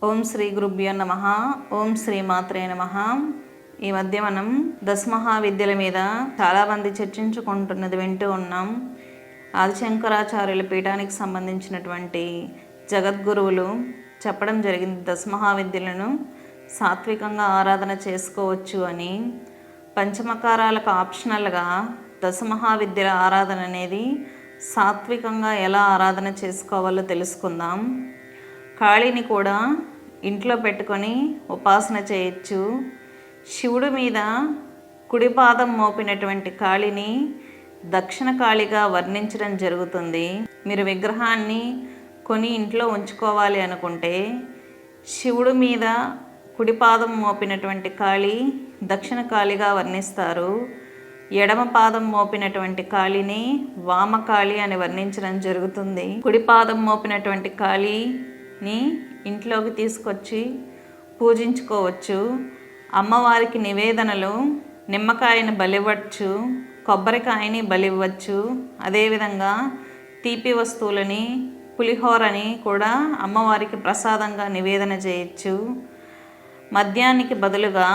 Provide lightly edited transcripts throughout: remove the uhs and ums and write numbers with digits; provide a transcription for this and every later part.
ఓం శ్రీ గురుభ్యో నమః. ఓం శ్రీ మాత్రే నమః. ఈ మధ్య మనం దశమహావిద్యల మీద చాలామంది చర్చించుకుంటున్నది వింటూ ఉన్నాం. ఆదిశంకరాచార్యుల పీఠానికి సంబంధించినటువంటి జగద్గురువులు చెప్పడం జరిగింది, దశమహావిద్యలను సాత్వికంగా ఆరాధన చేసుకోవచ్చు అని. పంచమకారాలకు ఆప్షనల్గా దశమహావిద్యల ఆరాధన అనేది సాత్వికంగా ఎలా ఆరాధన చేసుకోవాలో తెలుసుకుందాం. కాళీని కూడా ఇంట్లో పెట్టుకొని ఉపాసన చేయొచ్చు. శివుడి మీద కుడిపాదం మోపినటువంటి కాళిని దక్షిణ కాళిగా వర్ణించడం జరుగుతుంది. మీరు విగ్రహాన్ని కొని ఇంట్లో ఉంచుకోవాలి అనుకుంటే శివుడి మీద కుడిపాదం మోపినటువంటి కాళి దక్షిణ కాళిగా వర్ణిస్తారు. ఎడమ పాదం మోపినటువంటి కాళిని వామకాళి అని వర్ణించడం జరుగుతుంది. కుడిపాదం మోపినటువంటి కాళిని ఇంట్లోకి తీసుకొచ్చి పూజించుకోవచ్చు. అమ్మవారికి నివేదనలు నిమ్మకాయని బలివ్వచ్చు, కొబ్బరికాయని బలివ్వచ్చు. అదేవిధంగా తీపి వస్తువులని, పులిహోరని కూడా అమ్మవారికి ప్రసాదంగా నివేదన చేయొచ్చు. మద్యానికి బదులుగా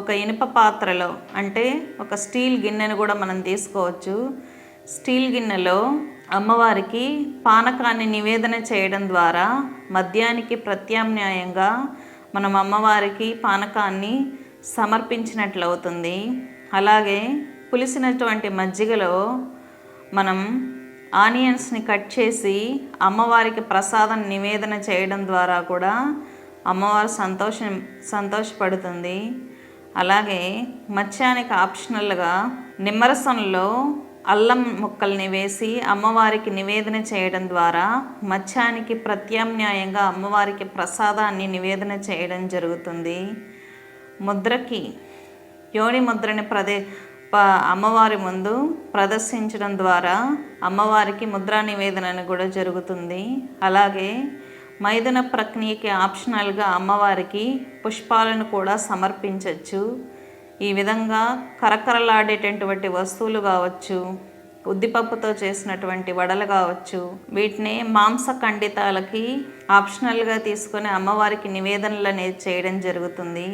ఒక ఇనుప పాత్రలో, అంటే ఒక స్టీల్ గిన్నెను కూడా మనం తీసుకోవచ్చు. స్టీల్ గిన్నెలో అమ్మవారికి పానకాన్ని నివేదన చేయడం ద్వారా మద్యానికి ప్రత్యామ్నాయంగా మనం అమ్మవారికి పానకాన్ని సమర్పించినట్లవుతుంది. అలాగే పులిసినటువంటి మజ్జిగలో మనం ఆనియన్స్ని కట్ చేసి అమ్మవారికి ప్రసాదం నివేదన చేయడం ద్వారా కూడా అమ్మవారు సంతోషపడుతుంది. అలాగే మత్స్యానికి ఆప్షనల్గా నిమ్మరసంలో అల్లం ముక్కల్ని వేసి అమ్మవారికి నివేదన చేయడం ద్వారా మత్స్యానికి ప్రత్యామ్నాయంగా అమ్మవారికి ప్రసాదాన్ని నివేదన చేయడం జరుగుతుంది. ముద్రకి యోని ముద్రని అమ్మవారి ముందు ప్రదర్శించడం ద్వారా అమ్మవారికి ముద్రా నివేదన కూడా జరుగుతుంది. అలాగే మైథున ప్రక్రియకి ఆప్షనల్గా అమ్మవారికి పుష్పాలను కూడా సమర్పించవచ్చు. ఈ విధంగా కరకరలాడేటటువంటి వస్తువులు కావచ్చు, ఉద్దిపప్పుతో చేసినటువంటి వడలు కావచ్చు, వీటిని మాంసఖండితాలకి ఆప్షనల్గా తీసుకొని అమ్మవారికి నివేదనలు అనేది చేయడం జరుగుతుంది.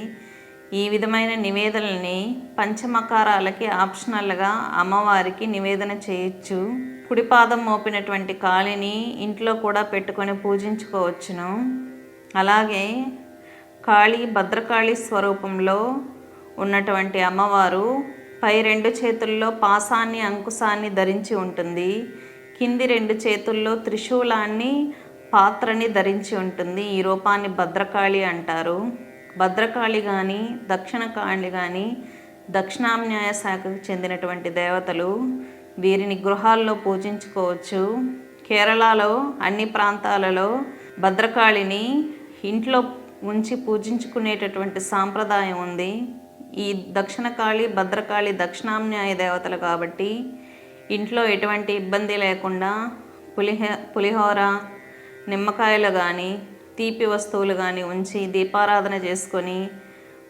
ఈ విధమైన నివేదనల్ని పంచమకారాలకి ఆప్షనల్గా అమ్మవారికి నివేదన చేయొచ్చు. కుడిపాదం మోపినటువంటి కాళిని ఇంట్లో కూడా పెట్టుకొని పూజించుకోవచ్చును. అలాగే కాళీ భద్రకాళి స్వరూపంలో ఉన్నటువంటి అమ్మవారు పై 2 చేతుల్లో పాసాన్ని, అంకుశాన్ని ధరించి ఉంటుంది. కింది 2 చేతుల్లో త్రిశూలాన్ని, పాత్రని ధరించి ఉంటుంది. ఈ రూపాన్ని భద్రకాళి అంటారు. భద్రకాళి కానీ దక్షిణ కాళి కానీ దక్షిణామ్నాయ శాఖకు చెందినటువంటి దేవతలు. వీరిని గృహాల్లో పూజించుకోవచ్చు. కేరళలో అన్ని ప్రాంతాలలో భద్రకాళిని ఇంట్లో ఉంచి పూజించుకునేటటువంటి సాంప్రదాయం ఉంది. ఈ దక్షిణ కాళి, భద్రకాళి దక్షిణామ్నాయ దేవతలు కాబట్టి ఇంట్లో ఎటువంటి ఇబ్బంది లేకుండా పులిహోర, నిమ్మకాయలు కానీ తీపి వస్తువులు కానీ ఉంచి దీపారాధన చేసుకొని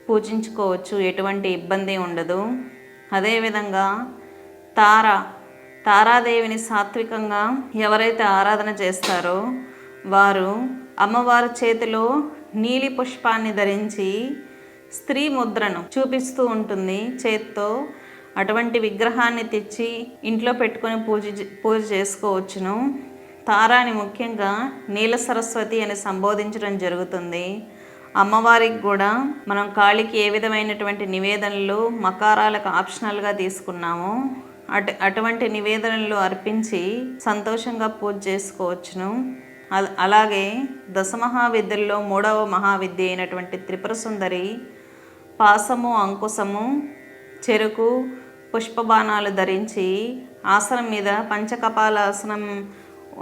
పూజించుకోవచ్చు. ఎటువంటి ఇబ్బంది ఉండదు. అదేవిధంగా తారాదేవిని సాత్వికంగా ఎవరైతే ఆరాధన చేస్తారో వారు అమ్మవారి చేతిలో నీలి పుష్పాన్ని ధరించి స్త్రీ ముద్రను చూపిస్తూ ఉంటుంది చేత్తో. అటువంటి విగ్రహాన్ని తెచ్చి ఇంట్లో పెట్టుకొని పూజ చేసుకోవచ్చును. తారాని ముఖ్యంగా నీల సరస్వతి అని సంబోధించడం జరుగుతుంది. అమ్మవారికి కూడా మనం కాళికి ఏ విధమైనటువంటి నివేదనలు మకారాలకు ఆప్షనల్గా తీసుకున్నామో అటువంటి నివేదనలు అర్పించి సంతోషంగా పూజ చేసుకోవచ్చును. అలాగే దశమహావిద్యల్లో 3వ మహావిద్య అయినటువంటి త్రిపుర సుందరి పాసము, అంకుశము, చెరుకు, పుష్పబాణాలు ధరించి ఆసనం మీద పంచకపాలాసనం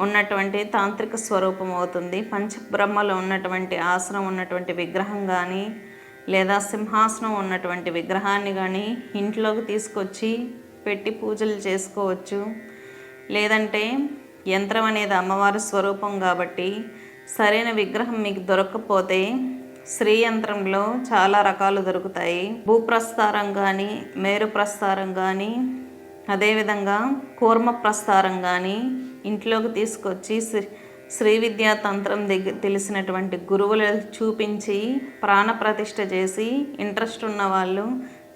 ఉన్నటువంటి తాంత్రిక స్వరూపం అవుతుంది. పంచబ్రహ్మలు ఉన్నటువంటి ఆసనం ఉన్నటువంటి విగ్రహం కానీ లేదా సింహాసనం ఉన్నటువంటి విగ్రహాన్ని కానీ ఇంట్లోకి తీసుకొచ్చి పెట్టి పూజలు చేసుకోవచ్చు. లేదంటే యంత్రం అనేది అమ్మవారి స్వరూపం కాబట్టి సరైన విగ్రహం మీకు దొరకకపోతే శ్రీ యంత్రంలో చాలా రకాలు దొరుకుతాయి. భూప్రస్థారం కానీ, మేరు ప్రస్థారం కానీ, అదేవిధంగా కూర్మ ప్రస్థారం కానీ ఇంట్లోకి తీసుకొచ్చి శ్రీ విద్యా తంత్రం దగ్గర తెలిసినటువంటి గురువులు చూపించి ప్రాణప్రతిష్ఠ చేసి ఇంట్రెస్ట్ ఉన్న వాళ్ళు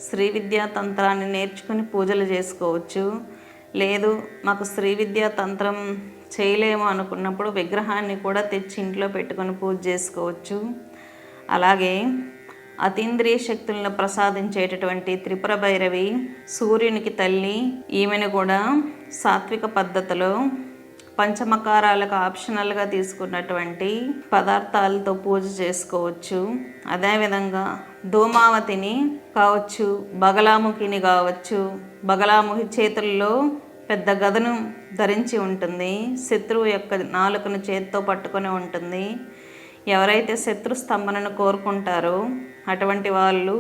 శ్రీ విద్యా తంత్రాన్ని నేర్చుకుని పూజలు చేసుకోవచ్చు. లేదు మాకు శ్రీ విద్యా తంత్రం చేయలేము అనుకున్నప్పుడు విగ్రహాన్ని కూడా తెచ్చి ఇంట్లో పెట్టుకొని పూజ చేసుకోవచ్చు. అలాగే అతీంద్రియ శక్తులను ప్రసాదించేటటువంటి త్రిపుర భైరవి సూర్యునికి తల్లి, ఈమెను కూడా సాత్విక పద్ధతిలో పంచమకారాలకు ఆప్షనల్గా తీసుకున్నటువంటి పదార్థాలతో పూజ చేసుకోవచ్చు. అదేవిధంగా ధూమావతిని కావచ్చు, బగలాముఖిని కావచ్చు. బగలాముఖి చేతుల్లో పెద్ద గదను ధరించి ఉంటుంది. శత్రువు యొక్క నాలుకను చేతితో పట్టుకొని ఉంటుంది. ఎవరైతే శత్రు స్తంభనను కోరుకుంటారో అటువంటి వాళ్ళు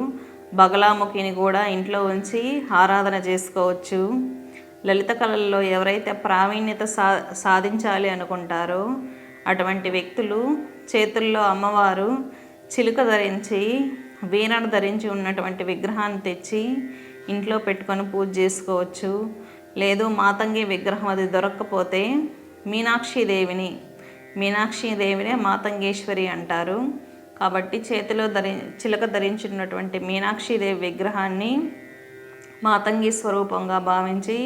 బగలాముఖిని కూడా ఇంట్లో ఉంచి ఆరాధన చేసుకోవచ్చు. లలిత కళల్లో ఎవరైతే ప్రావీణ్యత సాధించాలి అనుకుంటారో అటువంటి వ్యక్తులు చేతుల్లో అమ్మవారు చిలుక ధరించి వీణను ధరించి ఉన్నటువంటి విగ్రహాన్ని తెచ్చి ఇంట్లో పెట్టుకొని పూజ చేసుకోవచ్చు. లేదు మాతంగి విగ్రహం అది దొరక్కపోతే మీనాక్షీదేవినే మాతంగేశ్వరి అంటారు. కాబట్టి చేతిలో చిలక ధరించినటువంటి మీనాక్షీదేవి విగ్రహాన్ని మాతంగి స్వరూపంగా భావించి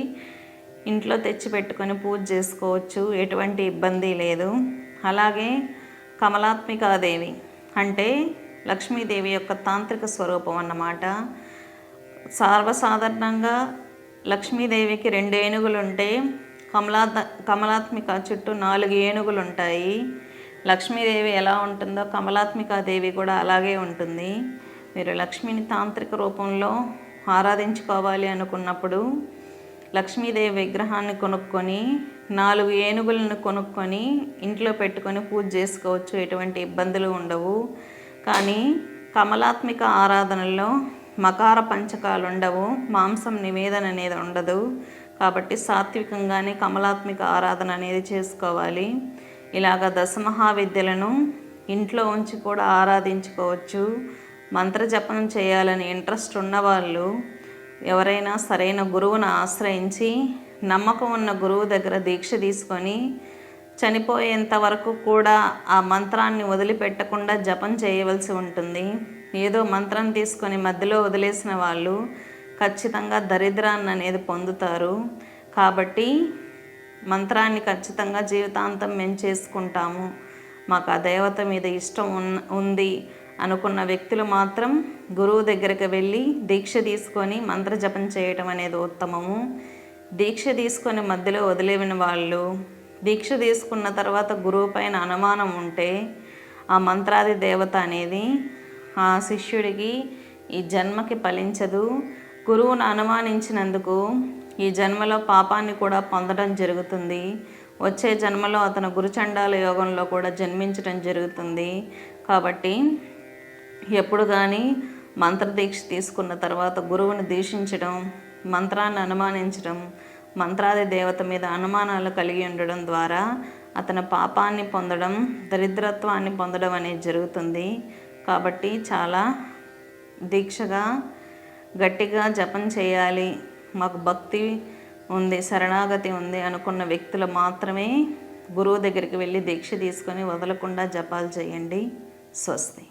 ఇంట్లో తెచ్చిపెట్టుకొని పూజ చేసుకోవచ్చు. ఎటువంటి ఇబ్బంది లేదు. అలాగే కమలాత్మికాదేవి అంటే లక్ష్మీదేవి యొక్క తాంత్రిక స్వరూపం అన్నమాట. సర్వసాధారణంగా లక్ష్మీదేవికి 2 ఏనుగులు ఉంటే కమలాత్మిక చుట్టూ 4 ఏనుగులు ఉంటాయి. లక్ష్మీదేవి ఎలా ఉంటుందో కమలాత్మికాదేవి కూడా అలాగే ఉంటుంది. మీరు లక్ష్మిని తాంత్రిక రూపంలో ఆరాధించుకోవాలి అనుకున్నప్పుడు లక్ష్మీదేవి విగ్రహాన్ని కొనుక్కొని 4 ఏనుగులను కొనుక్కొని ఇంట్లో పెట్టుకొని పూజ చేసుకోవచ్చు. ఎటువంటి ఇబ్బందులు ఉండవు. కానీ కమలాత్మిక ఆరాధనలో మకార పంచకాలు ఉండవు, మాంసం నివేదన అనేది ఉండదు. కాబట్టి సాత్వికంగానే కమలాత్మిక ఆరాధన అనేది చేసుకోవాలి. ఇలాగ దశమహావిద్యలను ఇంట్లో ఉంచి కూడా ఆరాధించుకోవచ్చు. మంత్రజపం చేయాలని ఇంట్రెస్ట్ ఉన్నవాళ్ళు ఎవరైనా సరైన గురువును ఆశ్రయించి నమ్మకం ఉన్న గురువు దగ్గర దీక్ష తీసుకొని చనిపోయేంత వరకు కూడా ఆ మంత్రాన్ని వదిలిపెట్టకుండా జపం చేయవలసి ఉంటుంది. ఏదో మంత్రం తీసుకొని మధ్యలో వదిలేసిన వాళ్ళు ఖచ్చితంగా దరిద్రాన్ని అనేది పొందుతారు. కాబట్టి మంత్రాన్ని ఖచ్చితంగా జీవితాంతం మేము చేసుకుంటాము, మాకు ఆ దేవత మీద ఇష్టం ఉంది అనుకున్న వ్యక్తులు మాత్రం గురువు దగ్గరికి వెళ్ళి దీక్ష తీసుకొని మంత్రజపం చేయటం అనేది ఉత్తమము. దీక్ష తీసుకొని మధ్యలో వదిలేని వాళ్ళు దీక్ష తీసుకున్న తర్వాత గురువు పైన అనుమానం ఉంటే ఆ మంత్రాది దేవత అనేది ఆ శిష్యుడికి ఈ జన్మకి ఫలించదు. గురువును అనుమానించినందుకు ఈ జన్మలో పాపాన్ని కూడా పొందడం జరుగుతుంది. వచ్చే జన్మలో అతను గురుచండాల యోగంలో కూడా జన్మించడం జరుగుతుంది. కాబట్టి ఎప్పుడు కానీ మంత్రదీక్ష తీసుకున్న తర్వాత గురువుని దీక్షించడం, మంత్రాన్ని అనుమానించడం, మంత్రాది దేవత మీద అనుమానాలు కలిగి ఉండడం ద్వారా అతని పాపాన్ని పొందడం, దరిద్రత్వాన్ని పొందడం అనేది జరుగుతుంది. కాబట్టి చాలా దీక్షగా గట్టిగా జపం చేయాలి, మాకు భక్తి ఉంది, శరణాగతి ఉంది అనుకున్న వ్యక్తులు మాత్రమే గురువు దగ్గరికి వెళ్ళి దీక్ష తీసుకొని వదలకుండా జపాలు చేయండి. స్వస్తి.